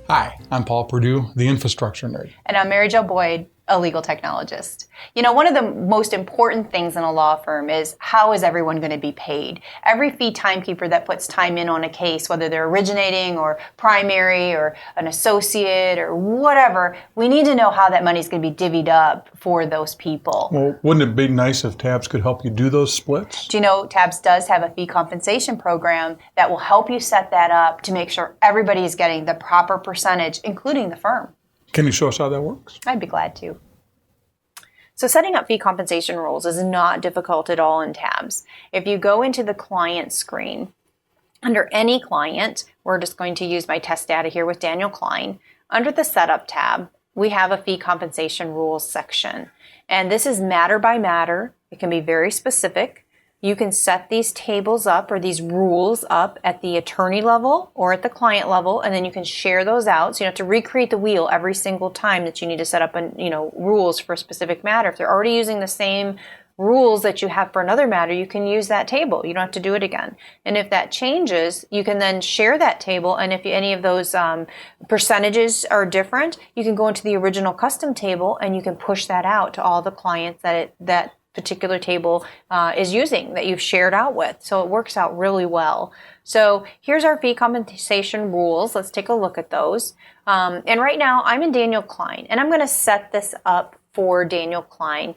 Hi, I'm Paul Perdue, the infrastructure nerd. And I'm Mary Jo Boyd, a legal technologist. You know, one of the most important things in a law firm is how is everyone going to be paid? Every fee timekeeper that puts time in on a case, whether they're originating or primary or an associate or whatever, we need to know how that money is going to be divvied up for those people. Well, wouldn't it be nice if Tabs could help you do those splits? Do you know Tabs does have a fee compensation program that will help you set that up to make sure everybody is getting the proper percentage, including the firm? Can you show us how that works? I'd be glad to. So setting up fee compensation rules is not difficult at all in Tabs. If you go into the client screen, under any client, we're just going to use my test data here with Daniel Klein. Under the Setup tab, we have a fee compensation rules section. And this is matter by matter. It can be very specific. You can set these tables up or these rules up at the attorney level or at the client level, and then you can share those out. So you don't have to recreate the wheel every single time that you need to set up rules for a specific matter. If they're already using the same rules that you have for another matter, you can use that table. You don't have to do it again. And if that changes, you can then share that table. And if any of those percentages are different, you can go into the original custom table and you can push that out to all the clients that particular table is using that you've shared out with. So it works out really well. So here's our fee compensation rules. Let's take a look at those. And right now I'm in Daniel Klein, and I'm going to set this up for Daniel Klein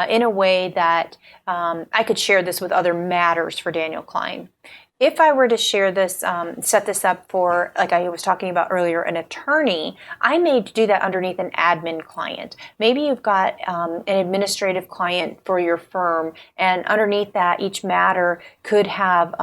in a way that I could share this with other matters for Daniel Klein. If I were to share this, set this up for, like I was talking about earlier, an attorney, I may do that underneath an admin client. Maybe you've got an administrative client for your firm, and underneath that, each matter could have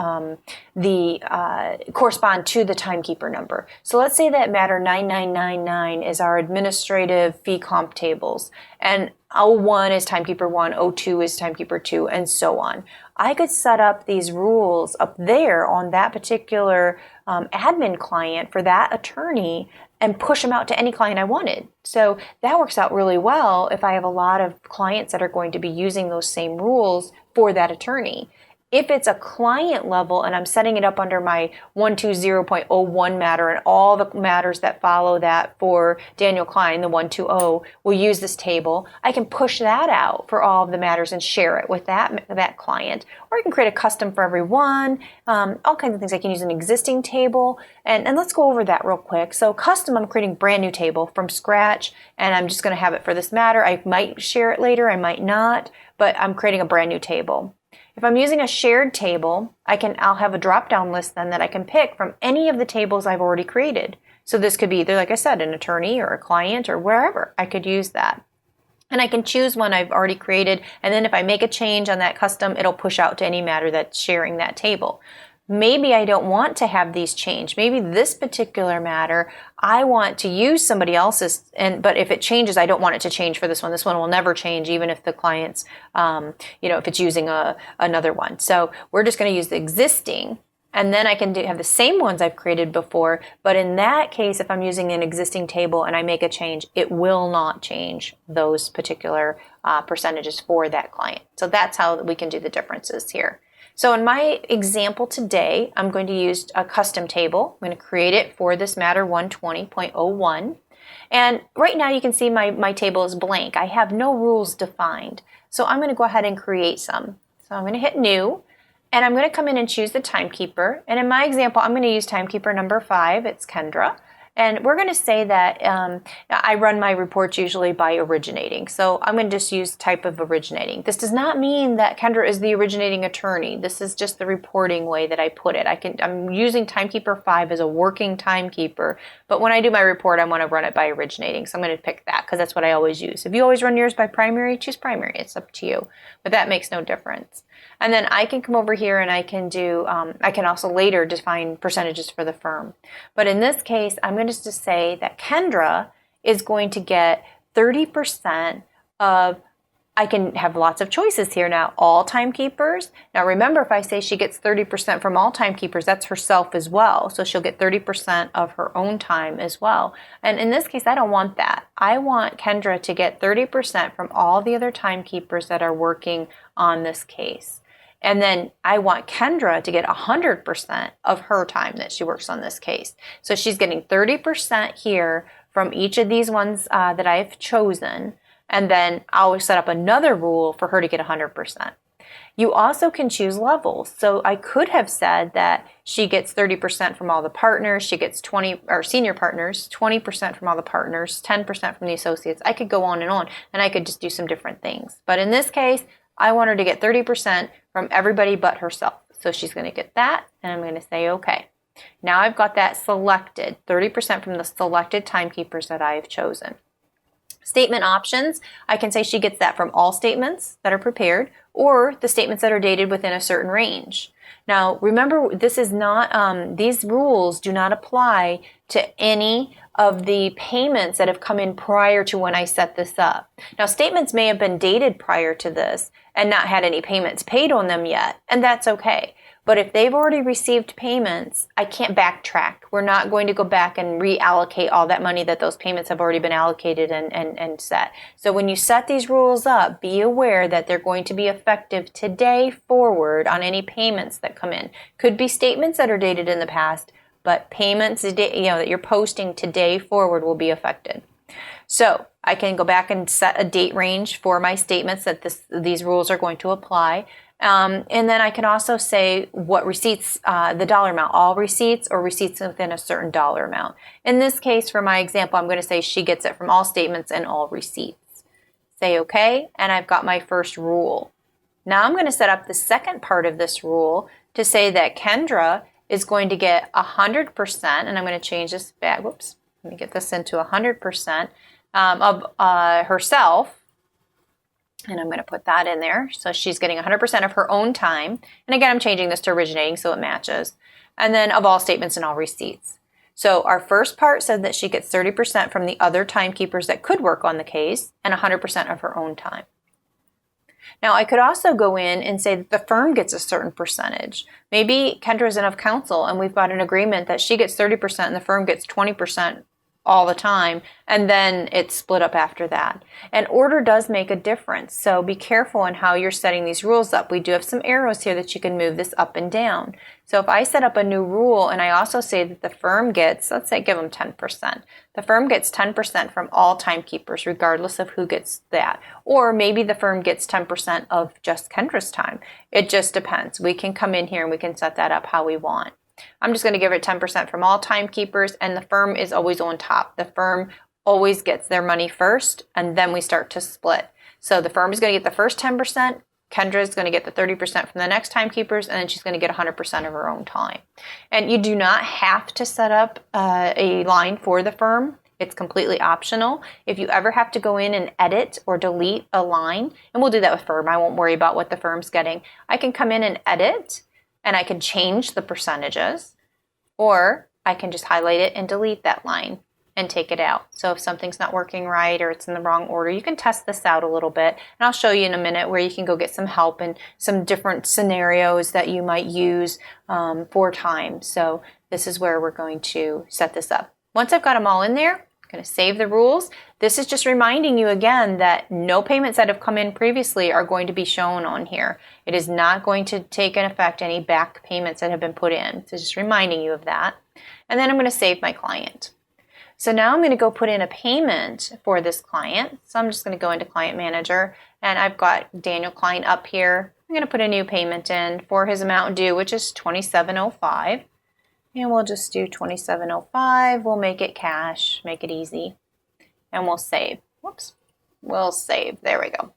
correspond to the timekeeper number. So let's say that matter 9999 is our administrative fee comp tables, and 01 is timekeeper 1, 02 is timekeeper 2, and so on. I could set up these rules up there on that particular admin client for that attorney and push them out to any client I wanted. So that works out really well if I have a lot of clients that are going to be using those same rules for that attorney. If it's a client level and I'm setting it up under my 120.01 matter and all the matters that follow that for Daniel Klein, the 120, will use this table, I can push that out for all of the matters and share it with that client. Or I can create a custom for every one, all kinds of things. I can use an existing table. And let's go over that real quick. So custom, I'm creating a brand new table from scratch, and I'm just going to have it for this matter. I might share it later, I might not, but I'm creating a brand new table. If I'm using a shared table, I'll have a drop-down list then that I can pick from any of the tables I've already created. So this could be either, like I said, an attorney or a client or wherever. I could use that. And I can choose one I've already created, and then if I make a change on that custom, it'll push out to any matter that's sharing that table. Maybe I don't want to have these change. Maybe this particular matter, I want to use somebody else's, but if it changes, I don't want it to change for this one. This one will never change, even if the client's, if it's using another one. So we're just going to use the existing, and then I can have the same ones I've created before. But in that case, if I'm using an existing table and I make a change, it will not change those particular percentages for that client. So that's how we can do the differences here. So in my example today, I'm going to use a custom table. I'm going to create it for this matter 120.01. And right now you can see my table is blank. I have no rules defined. So I'm going to go ahead and create some. So I'm going to hit new, and I'm going to come in and choose the timekeeper. And in my example, I'm going to use timekeeper number 5. It's Kendra. And we're going to say that I run my reports usually by originating. So I'm going to just use type of originating. This does not mean that Kendra is the originating attorney. This is just the reporting way that I put it. I'm using timekeeper 5 as a working timekeeper, but when I do my report, I want to run it by originating. So I'm going to pick that because that's what I always use. If you always run yours by primary, choose primary. It's up to you, but that makes no difference. And then I can come over here and I can also later define percentages for the firm. But in this case, I'm going to just say that Kendra is going to get 30% of, I can have lots of choices here now, all timekeepers. Now remember, if I say she gets 30% from all timekeepers, that's herself as well. So she'll get 30% of her own time as well. And in this case, I don't want that. I want Kendra to get 30% from all the other timekeepers that are working on this case. And then I want Kendra to get 100% of her time that she works on this case. So she's getting 30% here from each of these ones that I've chosen. And then I'll set up another rule for her to get 100%. You also can choose levels. So I could have said that she gets 30% from all the partners, she gets 20, or senior partners, 20% from all the partners, 10% from the associates. I could go on, and I could just do some different things. But in this case, I want her to get 30% from everybody but herself. So she's going to get that, and I'm going to say okay. Now I've got that selected, 30% from the selected timekeepers that I have chosen. Statement options, I can say she gets that from all statements that are prepared or the statements that are dated within a certain range. Now, remember, this is not, these rules do not apply to any of the payments that have come in prior to when I set this up. Now, statements may have been dated prior to this and not had any payments paid on them yet, and that's okay. But if they've already received payments, I can't backtrack. We're not going to go back and reallocate all that money that those payments have already been allocated and set. So when you set these rules up, be aware that they're going to be effective today forward on any payments that come in. Could be statements that are dated in the past, but payments that you're posting today forward will be affected. So I can go back and set a date range for my statements that these rules are going to apply. And then I can also say what receipts, the dollar amount, all receipts or receipts within a certain dollar amount. In this case, for my example, I'm going to say she gets it from all statements and all receipts. Say okay, and I've got my first rule. Now I'm going to set up the second part of this rule to say that Kendra is going to get 100%, and I'm going to change this back. Whoops, let me get this into 100% of herself. And I'm going to put that in there. So she's getting 100% of her own time. And again, I'm changing this to originating so it matches. And then of all statements and all receipts. So our first part said that she gets 30% from the other timekeepers that could work on the case and 100% of her own time. Now, I could also go in and say that the firm gets a certain percentage. Maybe Kendra's in of counsel and we've got an agreement that she gets 30% and the firm gets 20% all the time, and then it's split up after that. And order does make a difference, so be careful in how you're setting these rules up. We do have some arrows here that you can move this up and down. So if I set up a new rule and I also say that the firm gets, let's say give them 10%. The firm gets 10% from all timekeepers, regardless of who gets that. Or maybe the firm gets 10% of just Kendra's time. It just depends. We can come in here and we can set that up how we want. I'm just going to give it 10% from all timekeepers, and the firm is always on top. The firm always gets their money first, and then we start to split. So the firm is going to get the first 10%, Kendra is going to get the 30% from the next timekeepers, and then she's going to get 100% of her own time. And you do not have to set up a line for the firm. It's completely optional. If you ever have to go in and edit or delete a line, and we'll do that with firm, I won't worry about what the firm's getting. I can come in and edit, and I can change the percentages, or I can just highlight it and delete that line and take it out. So if something's not working right or it's in the wrong order, you can test this out a little bit. And I'll show you in a minute where you can go get some help and some different scenarios that you might use for time. So this is where we're going to set this up. Once I've got them all in there, I'm going to save the rules. This is just reminding you again that no payments that have come in previously are going to be shown on here. It is not going to take in effect any back payments that have been put in. So just reminding you of that. And then I'm going to save my client. So now I'm going to go put in a payment for this client. So I'm just going to go into Client Manager, and I've got Daniel Klein up here. I'm going to put a new payment in for his amount due, which is $27.05. And we'll just do $27.05. We'll make it cash, make it easy. And we'll save. Whoops. We'll save. There we go.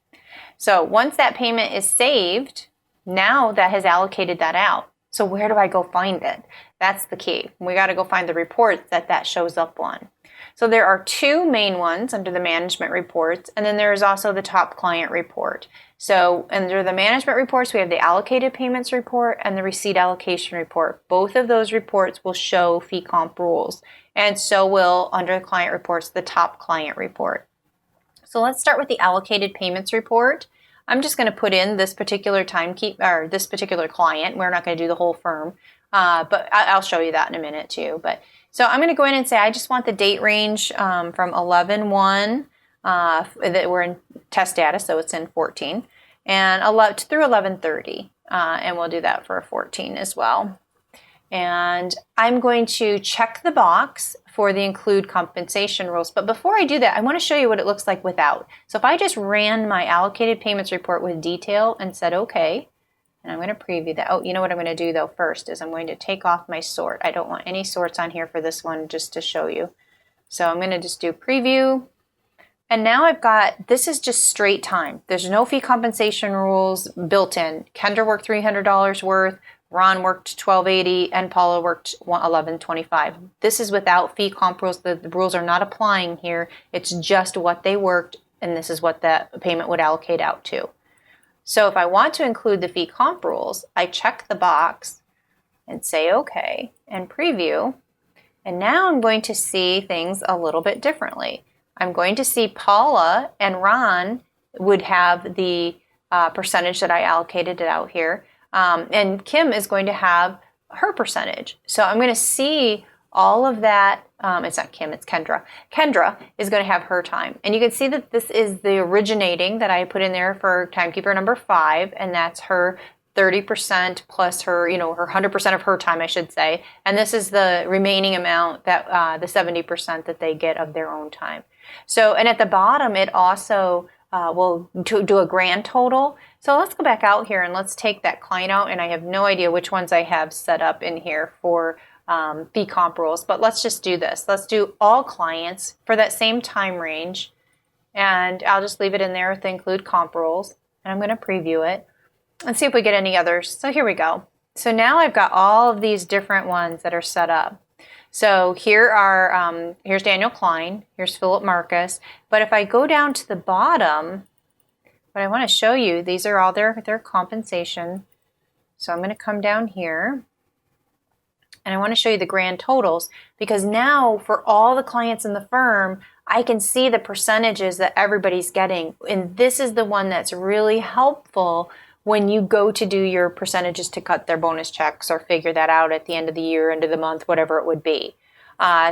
So once that payment is saved, now that has allocated that out. So where do I go find it? That's the key. We got to go find the report that shows up on. So there are two main ones under the management reports, and then there is also the top client report. So under the management reports, we have the allocated payments report and the receipt allocation report. Both of those reports will show fee comp rules, and so will, under the client reports, the top client report. So let's start with the allocated payments report. I'm just going to put in this particular this particular client. We're not going to do the whole firm, but I'll show you that in a minute too. So I'm going to go in and say I just want the date range from 11/1, that we're in test data, so it's in 14, and through 11/30. and we'll do that for a 14 as well. And I'm going to check the box for the include compensation rules. But before I do that, I want to show you what it looks like without. So if I just ran my allocated payments report with detail and said okay, and I'm going to preview that. Oh, you know what I'm going to do though first is I'm going to take off my sort. I don't want any sorts on here for this one, just to show you. So I'm going to just do preview. And now I've got, this is just straight time. There's no fee compensation rules built in. Kendra worked $300 worth, Ron worked $1,280, and Paula worked $1,125. This is without fee comp rules. The rules are not applying here. It's just what they worked, and this is what that payment would allocate out to. So if I want to include the fee comp rules, I check the box and say okay, and preview. And now I'm going to see things a little bit differently. I'm going to see Paula and Ron would have the percentage that I allocated it out here. And Kim is going to have her percentage. So I'm going to see all of that. It's not Kim, it's Kendra. Kendra is going to have her time. And you can see that this is the originating that I put in there for timekeeper number 5, and that's her 30% plus her, her 100% of her time, I should say. And this is the remaining amount, that the 70% that they get of their own time. So, and at the bottom, it also will do a grand total. So let's go back out here and let's take that client out. And I have no idea which ones I have set up in here for fee comp rules, but let's just do this. Let's do all clients for that same time range. And I'll just leave it in there with the include comp rules. And I'm going to preview it and see if we get any others. So here we go. So now I've got all of these different ones that are set up. So here are, here's Daniel Klein, here's Philip Marcus. But if I go down to the bottom, what I want to show you, these are all their compensation. So I'm going to come down here and I want to show you the grand totals, because now for all the clients in the firm, I can see the percentages that everybody's getting. And this is the one that's really helpful when you go to do your percentages to cut their bonus checks or figure that out at the end of the year, end of the month, whatever it would be.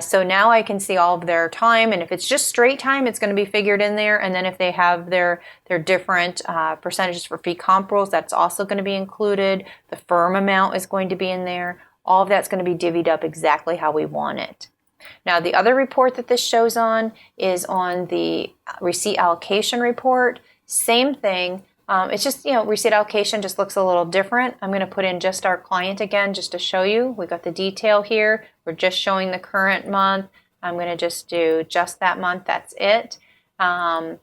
So now I can see all of their time, and if it's just straight time, it's going to be figured in there. And then if they have their different percentages for fee comp rules, that's also going to be included. The firm amount is going to be in there. All of that's going to be divvied up exactly how we want it. Now, the other report that this shows on is on the receipt allocation report. Same thing. It's just, receipt allocation just looks a little different. I'm going to put in just our client again, just to show you. We got the detail here. We're just showing the current month. I'm going to just do just that month. That's it. And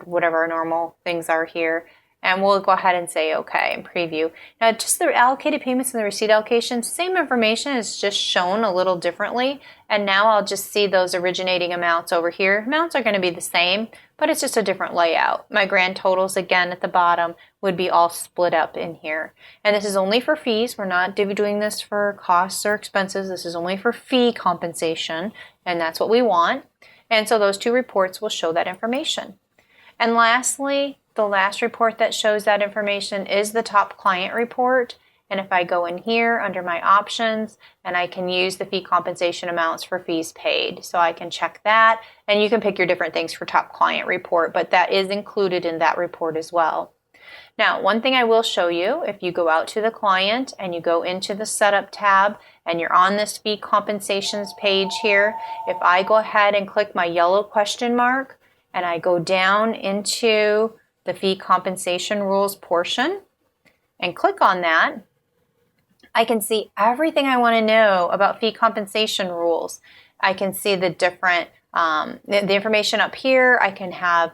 whatever our normal things are here. And we'll go ahead and say okay and preview. Now, just the allocated payments and the receipt allocation, same information is just shown a little differently. And now I'll just see those originating amounts over here. Amounts are going to be the same, but it's just a different layout. My grand totals, again, at the bottom would be all split up in here. And this is only for fees. We're not doing this for costs or expenses. This is only for fee compensation, and that's what we want. And so those two reports will show that information. And lastly, the last report that shows that information is the top client report. And if I go in here under my options, and I can use the fee compensation amounts for fees paid. So I can check that, and you can pick your different things for top client report, but that is included in that report as well. Now, one thing I will show you, if you go out to the client and you go into the setup tab and you're on this fee compensations page here, if I go ahead and click my yellow question mark and I go down into the fee compensation rules portion and click on that, I can see everything I want to know about fee compensation rules. I can see the different, the information up here. I can have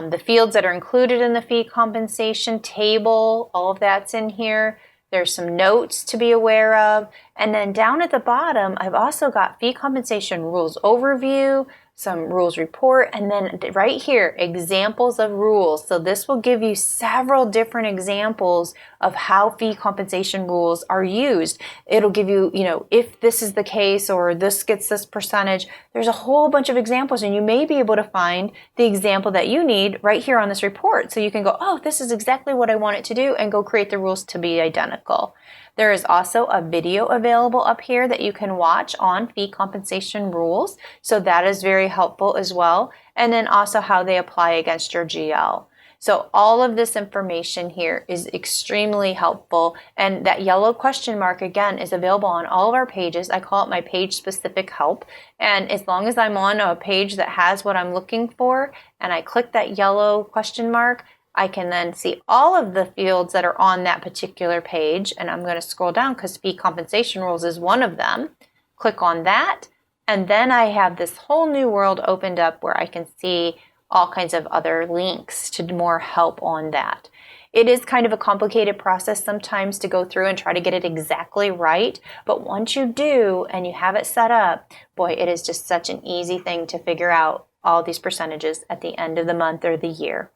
the fields that are included in the fee compensation table. All of that's in here. There's some notes to be aware of. And then down at the bottom, I've also got fee compensation rules overview, some rules report, and then right here, examples of rules. So this will give you several different examples of how fee compensation rules are used. It'll give you, if this is the case or this gets this percentage, there's a whole bunch of examples, and you may be able to find the example that you need right here on this report. So you can go, oh, this is exactly what I want it to do, and go create the rules to be identical. There is also a video available up here that you can watch on fee compensation rules. So that is very helpful as well. And then also how they apply against your GL. So all of this information here is extremely helpful. And that yellow question mark, again, is available on all of our pages. I call it my page-specific help. And as long as I'm on a page that has what I'm looking for, and I click that yellow question mark, I can then see all of the fields that are on that particular page. And I'm going to scroll down because fee compensation rules is one of them. Click on that. And then I have this whole new world opened up where I can see all kinds of other links to more help on that. It is kind of a complicated process sometimes to go through and try to get it exactly right, but once you do and you have it set up, boy, it is just such an easy thing to figure out all these percentages at the end of the month or the year.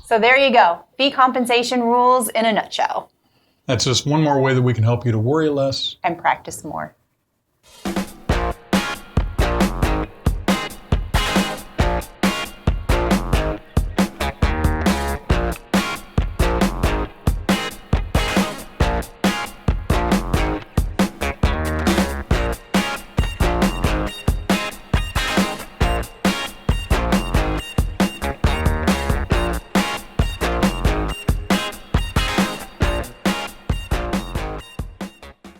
So there you go, fee compensation rules in a nutshell. That's just one more way that we can help you to worry less and practice more.